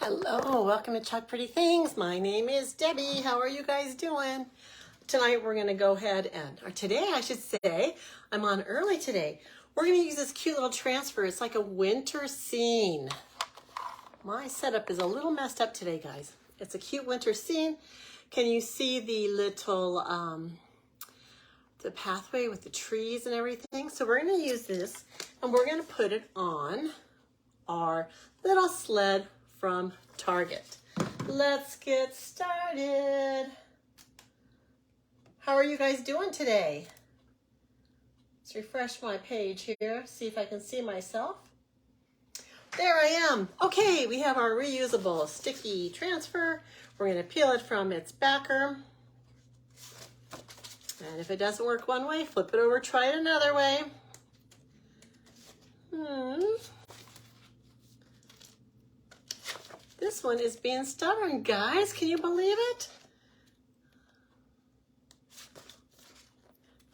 Hello, welcome to Chuck Pretty Things. My name is Debbie. How are you guys doing? Tonight we're going to go ahead or today I should say, I'm on early today. We're going to use this cute little transfer. It's like a winter scene. My setup is a little messed up today, guys. It's a cute winter scene. Can you see the little, the pathway with the trees and everything? So we're going to use this and we're going to put it on our little sled from Target. Let's get started. How are you guys doing today? Let's refresh my page here, see if I can see myself. There I am. Okay, we have our reusable sticky transfer. We're going to peel it from its backer. And if it doesn't work one way, flip it over, try it another way. This one is being stubborn, guys. Can you believe it?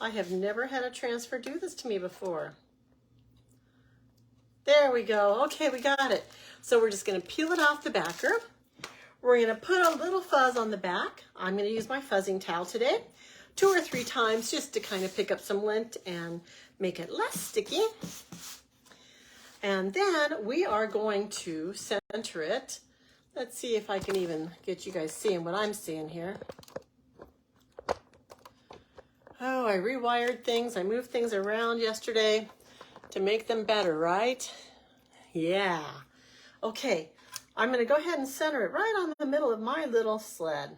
I have never had a transfer do this to me before. There we go. Okay, we got it. So we're just going to peel it off the backer. We're going to put a little fuzz on the back. I'm going to use my fuzzing towel today 2 or 3 times just to kind of pick up some lint and make it less sticky. And then we are going to center it. Let's see if I can even get you guys seeing what I'm seeing here. Oh, I rewired things. I moved things around yesterday to make them better, right? Yeah. Okay, I'm going to go ahead and center it right on the middle of my little sled.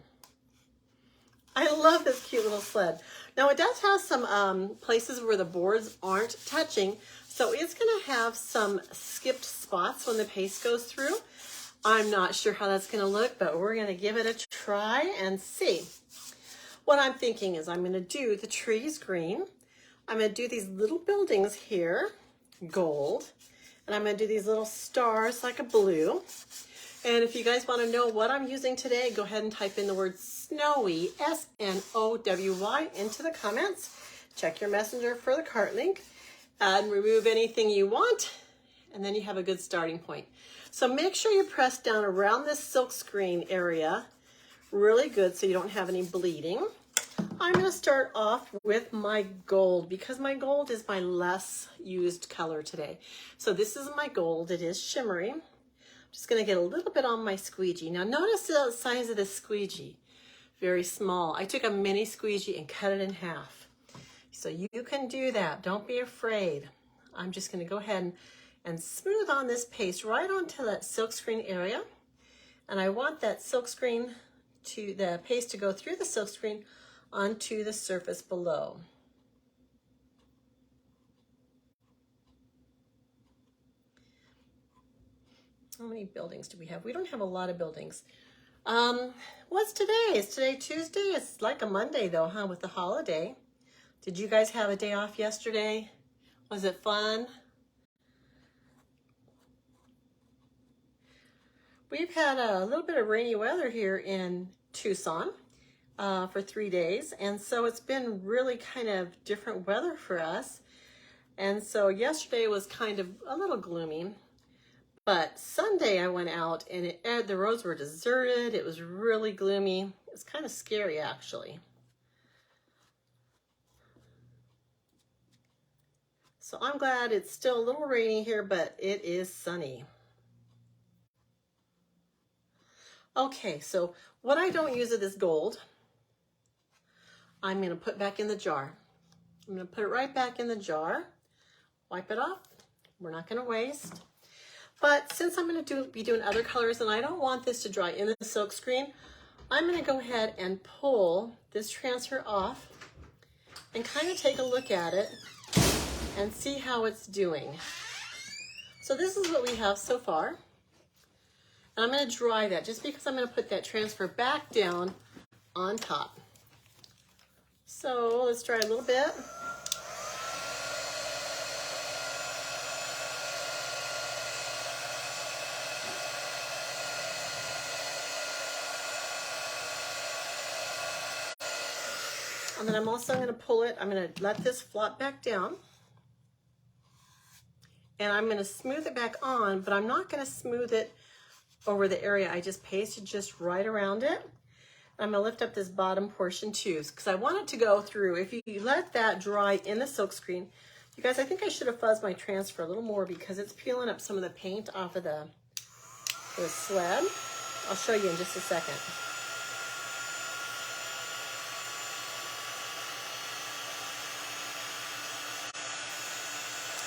I love this cute little sled. Now, it does have some places where the boards aren't touching, so it's going to have some skipped spots when the paste goes through. I'm not sure how that's going to look, but we're going to give it a try and see. What I'm thinking is I'm going to do the trees green. I'm going to do these little buildings here, gold. And I'm going to do these little stars like a blue. And if you guys want to know what I'm using today, go ahead and type in the word snowy, S-N-O-W-Y, into the comments. Check your messenger for the cart link and remove anything you want. And then you have a good starting point. So make sure you press down around this silk screen area really good so you don't have any bleeding. I'm going to start off with my gold because my gold is my less used color today. So this is my gold. It is shimmery. I'm just going to get a little bit on my squeegee. Now notice the size of this squeegee. Very small. I took a mini squeegee and cut it in half. So you can do that. Don't be afraid. I'm just going to go ahead and smooth on this paste right onto that silkscreen area. And I want that silkscreen the paste to go through the silkscreen onto the surface below. How many buildings do we have? We don't have a lot of buildings. What's today? Is today Tuesday? It's like a Monday though, huh, with the holiday. Did you guys have a day off yesterday? Was it fun? We've had a little bit of rainy weather here in Tucson for 3 days, and so it's been really kind of different weather for us. And so yesterday was kind of a little gloomy, but Sunday I went out and the roads were deserted. It was really gloomy. It's kind of scary actually. So I'm glad it's still a little rainy here, but it is sunny. Okay, so what I don't use of this gold, I'm going to put back in the jar. I'm going to put it right back in the jar, wipe it off. We're not going to waste. But since I'm going to be doing other colors and I don't want this to dry in the silk screen, I'm going to go ahead and pull this transfer off and kind of take a look at it and see how it's doing. So this is what we have so far. And I'm going to dry that just because I'm going to put that transfer back down on top. So let's dry a little bit. And then I'm also going to pull it. I'm going to let this flop back down. And I'm going to smooth it back on, but I'm not going to smooth it over the area I just pasted just right around it. I'm gonna lift up this bottom portion too, because I want it to go through. If you let that dry in the silkscreen, you guys, I think I should have fuzzed my transfer a little more because it's peeling up some of the paint off of the sled. I'll show you in just a second.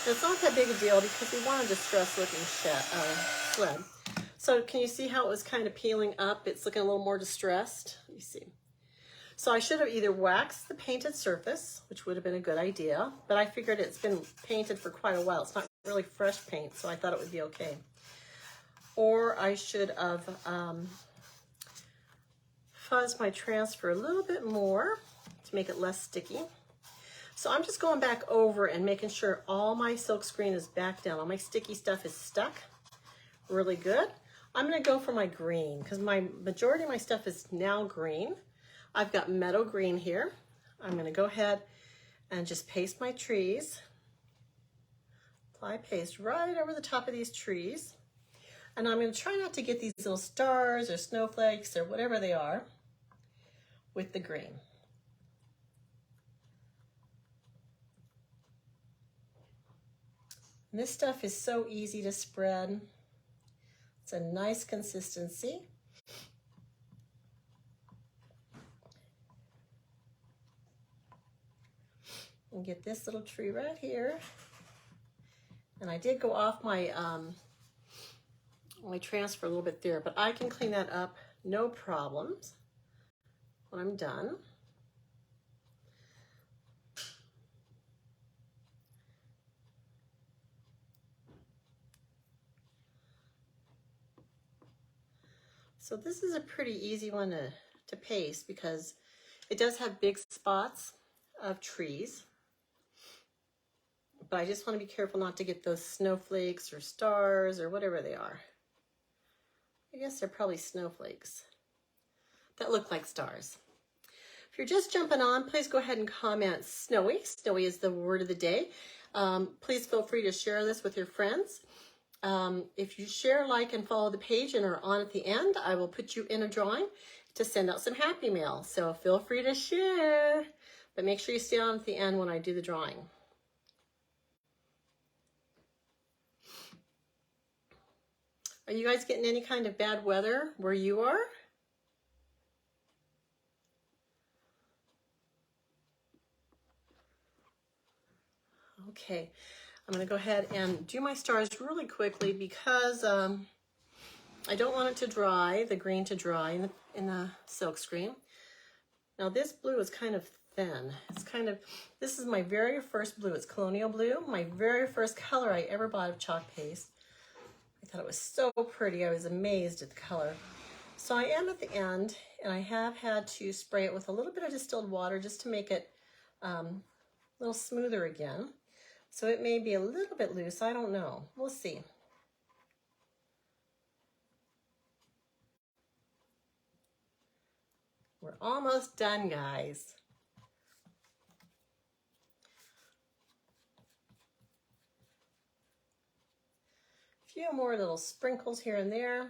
It's not that big a deal because we want a distressed looking sled. So can you see how it was kind of peeling up? It's looking a little more distressed. Let me see. So I should have either waxed the painted surface, which would have been a good idea, but I figured it's been painted for quite a while. It's not really fresh paint, so I thought it would be okay. Or I should have fuzzed my transfer a little bit more to make it less sticky. So I'm just going back over and making sure all my silk screen is back down. All my sticky stuff is stuck really good. I'm gonna go for my green because my majority of my stuff is now green. I've got meadow green here. I'm gonna go ahead and just paste my trees. Apply paste right over the top of these trees. And I'm gonna try not to get these little stars or snowflakes or whatever they are with the green. And this stuff is so easy to spread. It's a nice consistency. And get this little tree right here. And I did go off my my transfer a little bit there, but I can clean that up no problems when I'm done. So this is a pretty easy one to paste because it does have big spots of trees, but I just want to be careful not to get those snowflakes or stars or whatever they are. I guess they're probably snowflakes that look like stars. If you're just jumping on, please go ahead and comment snowy. Snowy is the word of the day. Please feel free to share this with your friends. If you share, like, and follow the page and are on at the end, I will put you in a drawing to send out some Happy Mail. So feel free to share, but make sure you stay on at the end when I do the drawing. Are you guys getting any kind of bad weather where you are? Okay, I'm going to go ahead and do my stars really quickly because I don't want it to dry, the green to dry in the silk screen. Now this blue is kind of thin. It's kind of, this is my very first blue. It's Colonial Blue, my very first color I ever bought of chalk paste. I thought it was so pretty. I was amazed at the color. So I am at the end, and I have had to spray it with a little bit of distilled water just to make it a little smoother again. So it may be a little bit loose. I don't know. We'll see. We're almost done, guys. A few more little sprinkles here and there.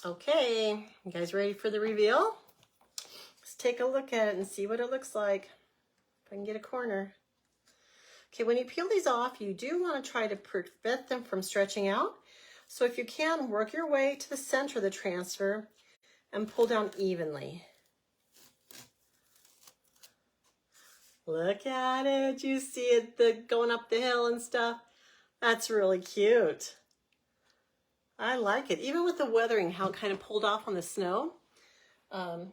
Okay, you guys ready for the reveal? Let's take a look at it and see what it looks like. If I can get a corner. Okay, when you peel these off, you do want to try to prevent them from stretching out. So if you can, work your way to the center of the transfer and pull down evenly. Look at it. You see it going up the hill and stuff? That's really cute. I like it. Even with the weathering, how it kind of pulled off on the snow.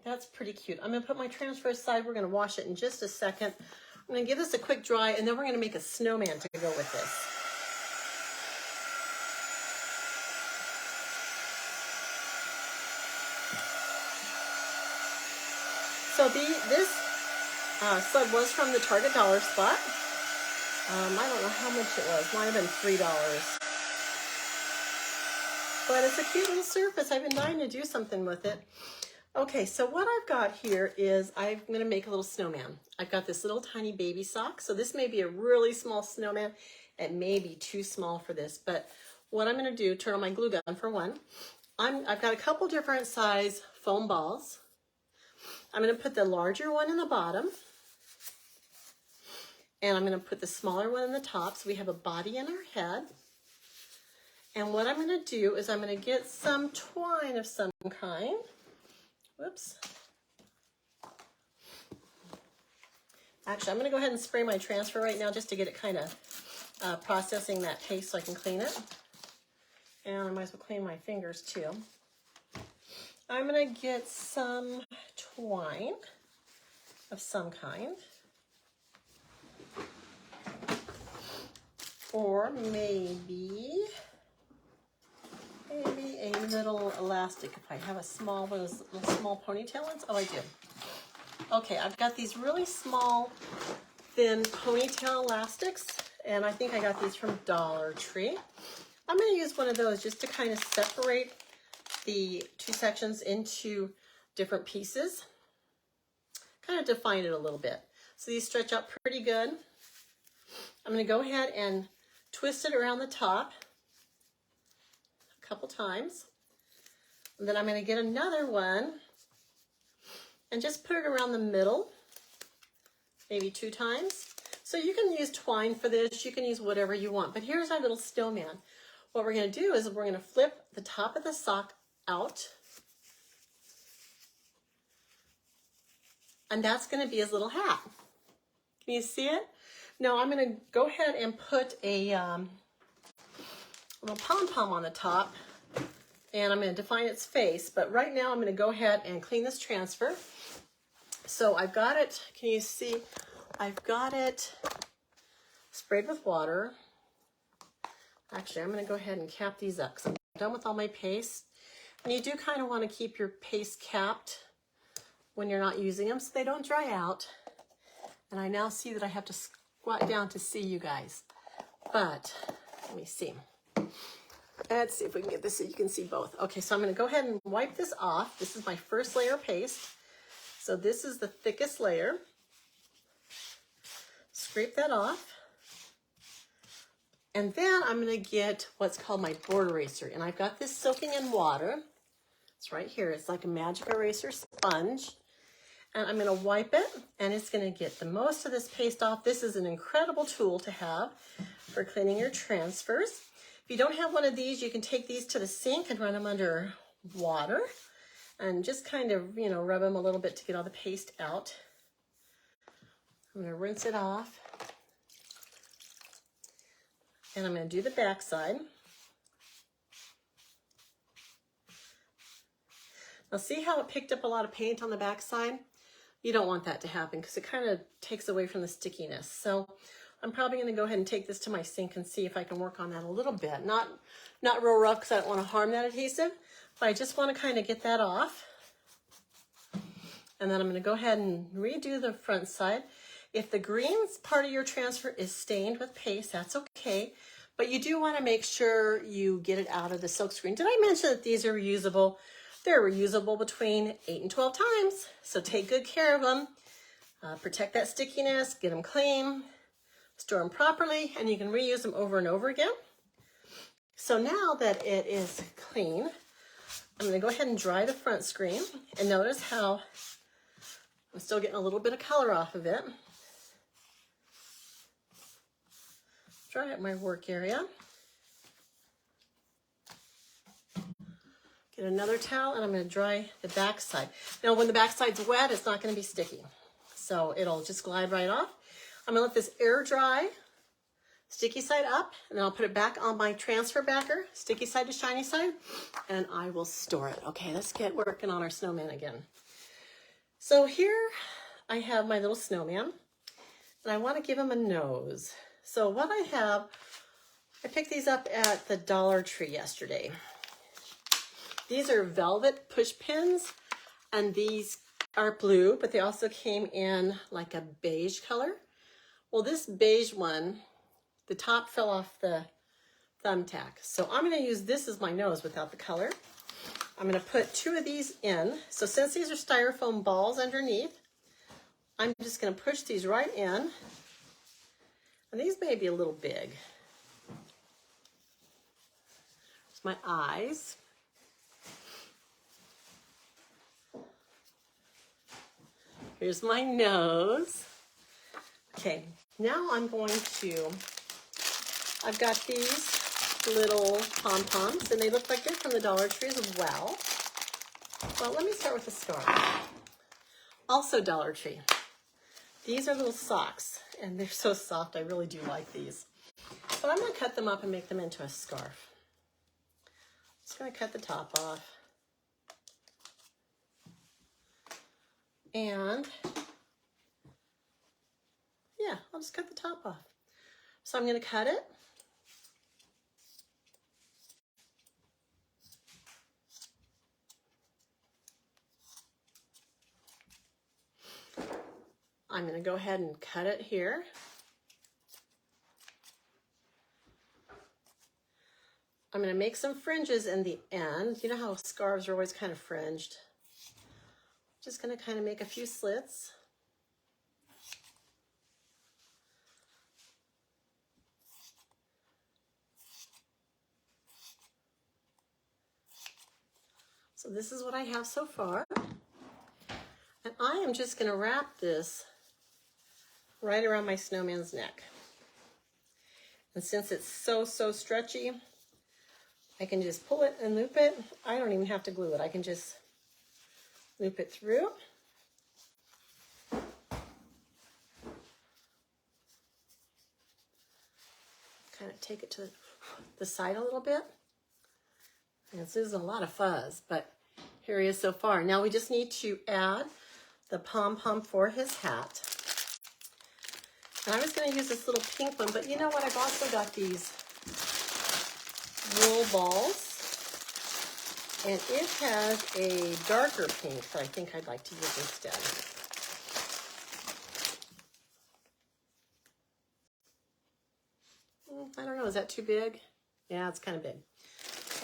That's pretty cute. I'm going to put my transfer aside. We're going to wash it in just a second. I'm going to give this a quick dry, and then we're going to make a snowman to go with this. So this sled was from the Target dollar spot. I don't know how much it was. Might have been $3. But it's a cute little surface. I've been dying to do something with it. Okay, so what I've got here is I'm going to make a little snowman. I've got this little tiny baby sock. So this may be a really small snowman. It may be too small for this. But what I'm going to do, turn on my glue gun for one. I've got a couple different size foam balls. I'm going to put the larger one in the bottom. And I'm going to put the smaller one in the top so we have a body in our head. And what I'm going to do is I'm going to get some twine of some kind. Whoops. Actually, I'm going to go ahead and spray my transfer right now just to get it kind of processing that paste so I can clean it. And I might as well clean my fingers too. I'm going to get some twine of some kind. Or maybe a little elastic if I have a small, those little small ponytail ones. Oh, I do. Okay, I've got these really small, thin ponytail elastics, and I think I got these from Dollar Tree. I'm going to use one of those just to kind of separate the two sections into different pieces. Kind of define it a little bit. So these stretch out pretty good. I'm going to go ahead and twist it around the top a couple times. And then I'm going to get another one and just put it around the middle, maybe 2 times. So you can use twine for this, you can use whatever you want. But here's our little snowman. What we're going to do is we're going to flip the top of the sock out. And that's going to be his little hat. Can you see it? Now I'm going to go ahead and put a little pom-pom on the top, and I'm going to define its face. But right now I'm going to go ahead and clean this transfer. So I've got it, can you see? I've got it sprayed with water. Actually, I'm going to go ahead and cap these up because I'm done with all my paste. And you do kind of want to keep your paste capped when you're not using them so they don't dry out. And I now see that I have to squat down to see you guys. But let me see. Let's see if we can get this so you can see both. Okay, so I'm going to go ahead and wipe this off. This is my first layer of paste. So this is the thickest layer. Scrape that off. And then I'm going to get what's called my board eraser. And I've got this soaking in water. It's right here. It's like a magic eraser sponge. And I'm going to wipe it, and it's going to get the most of this paste off. This is an incredible tool to have for cleaning your transfers. If you don't have one of these, you can take these to the sink and run them under water and just kind of, you know, rub them a little bit to get all the paste out. I'm going to rinse it off. And I'm going to do the back side. Now see how it picked up a lot of paint on the back side? You don't want that to happen because it kind of takes away from the stickiness. So I'm probably going to go ahead and take this to my sink and see if I can work on that a little bit. Not real rough because I don't want to harm that adhesive, but I just want to kind of get that off. And then I'm going to go ahead and redo the front side. If the green part of your transfer is stained with paste, that's okay. But you do want to make sure you get it out of the silk screen. Did I mention that these are reusable? They're reusable between 8 and 12 times. So take good care of them. Protect that stickiness, get them clean, store them properly, and you can reuse them over and over again. So now that it is clean, I'm going to go ahead and dry the front screen. And notice how I'm still getting a little bit of color off of it. Dry up my work area. Get another towel, and I'm going to dry the back side. Now, when the back side's wet, it's not going to be sticky. So it'll just glide right off. I'm going to let this air dry, sticky side up, and then I'll put it back on my transfer backer, sticky side to shiny side, and I will store it. Okay, let's get working on our snowman again. So here I have my little snowman, and I want to give him a nose. So what I have, I picked these up at the Dollar Tree yesterday. These are velvet push pins, and these are blue, but they also came in like a beige color. Well, this beige one, the top fell off the thumbtack. So I'm going to use this as my nose without the color. I'm going to put 2 of these in. So since these are styrofoam balls underneath, I'm just going to push these right in. And these may be a little big. my eyes. Here's my nose. Okay, now I'm going to, I've got these little pom-poms, and they look like they're from the Dollar Tree as well. Well, let me start with the scarf. Also Dollar Tree. These are little socks, and they're so soft. I really do like these. But I'm going to cut them up and make them into a scarf. Just going to cut the top off. And yeah, I'll just cut the top off. So I'm going to cut it. I'm going to go ahead and cut it here. I'm going to make some fringes in the end. You know how scarves are always kind of fringed. Just going to kind of make a few slits. So this is what I have so far. And I am just going to wrap this right around my snowman's neck. And since it's so stretchy, I can just pull it and loop it. I don't even have to glue it. I can just loop it through. Kind of take it to the side a little bit. And this is a lot of fuzz, but here he is so far. Now we just need to add the pom-pom for his hat. And I was going to use this little pink one, but you know what? I've also got these wool balls. And it has a darker pink that I think I'd like to use instead. I don't know, is that too big? Yeah, it's kind of big.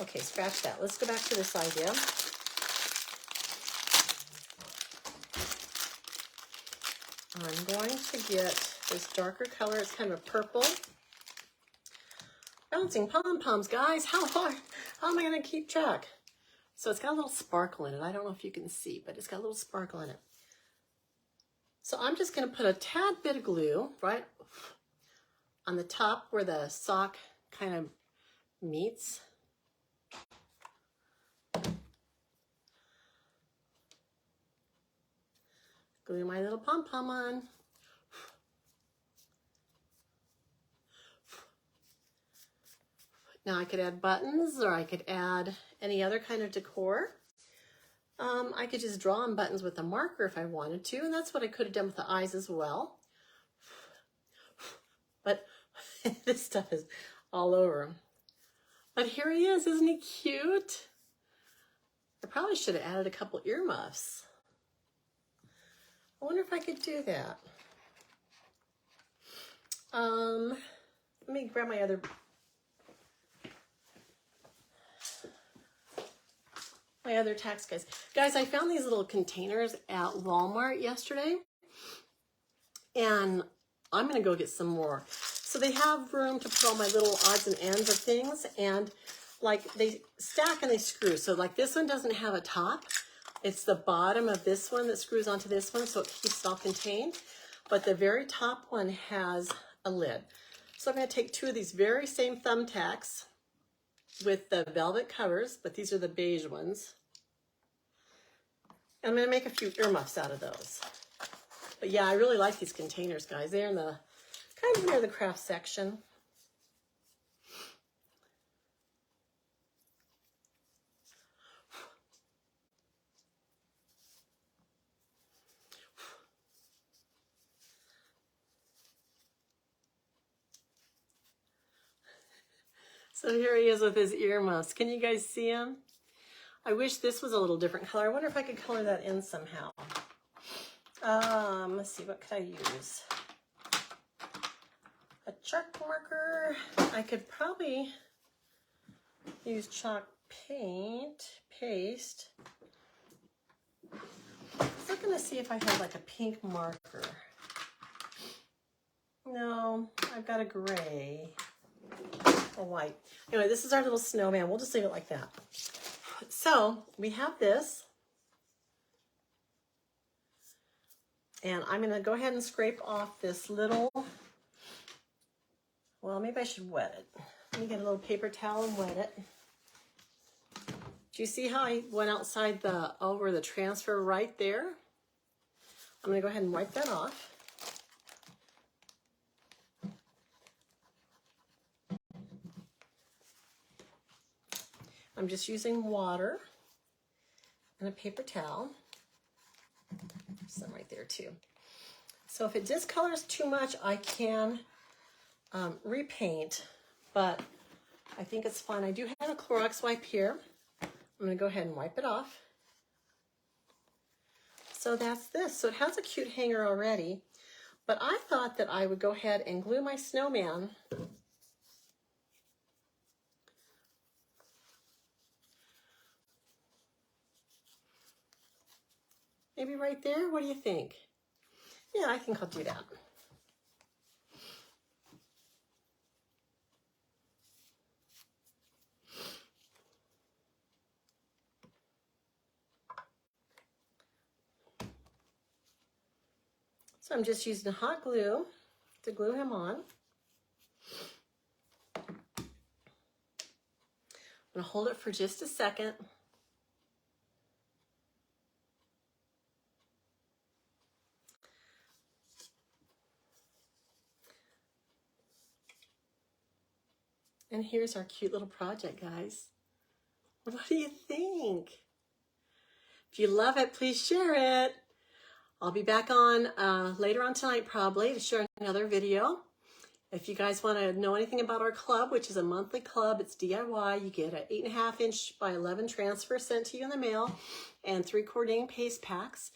Okay, scratch that. Let's go back to this idea. I'm going to get this darker color. It's kind of a purple. Bouncing pom-poms, guys. How am I going to keep track? So it's got a little sparkle in it. I don't know if you can see, but it's got a little sparkle in it. So I'm just going to put a tad bit of glue right on the top where the sock kind of meets. Glue my little pom-pom on. Now I could add buttons, or I could add any other kind of decor. I could just draw on buttons with a marker if I wanted to, and that's what I could have done with the eyes as well. But this stuff is all over him. But here he is, isn't he cute? I probably should have added a couple earmuffs. I wonder if I could do that. Let me grab my other tax guys. Guys, I found these little containers at Walmart yesterday, and I'm gonna go get some more. So they have room to put all my little odds and ends of things, and like they stack and they screw. So like this one doesn't have a top. It's the bottom of this one that screws onto this one, so it keeps it all contained. But the very top one has a lid. So I'm gonna take two of these very same thumbtacks with the velvet covers, but these are the beige ones. I'm gonna make a few earmuffs out of those. But yeah, I really like these containers, guys. They're in the kind of near the craft section. So here he is with his earmuffs. Can you guys see him? I wish this was a little different color. I wonder if I could color that in somehow. Let's see, what could I use? A chalk marker. I could probably use chalk paste. I'm looking to see if I have like a pink marker. No, I've got a gray. or white. Anyway, this is our little snowman. We'll just leave it like that. So we have this. And I'm going to go ahead and scrape off this little, well, maybe I should wet it. Let me get a little paper towel and wet it. Do you see how I went outside over the transfer right there? I'm going to go ahead and wipe that off. I'm just using water and a paper towel. Some right there too. So if it discolors too much, I can repaint, but I think it's fine. I do have a Clorox wipe here. I'm going to go ahead and wipe it off. So that's this. So it has a cute hanger already, but I thought that I would go ahead and glue my snowman maybe right there. What do you think? Yeah, I think I'll do that. So I'm just using hot glue to glue him on. I'm going to hold it for just a second. And here's our cute little project, guys. What do you think? If you love it, please share it. I'll be back on later on tonight probably to share another video. If you guys want to know anything about our club, which is a monthly club, it's DIY. You get an 8.5 inch by 11 transfer sent to you in the mail and 3 cording paste packs.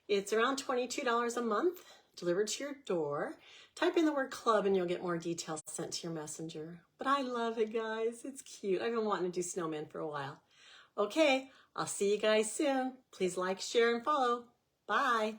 It's around $22 a month delivered to your door. Type in the word club and you'll get more details sent to your messenger. But I love it, guys. It's cute. I've been wanting to do snowmen for a while. Okay, I'll see you guys soon. Please like, share, and follow. Bye.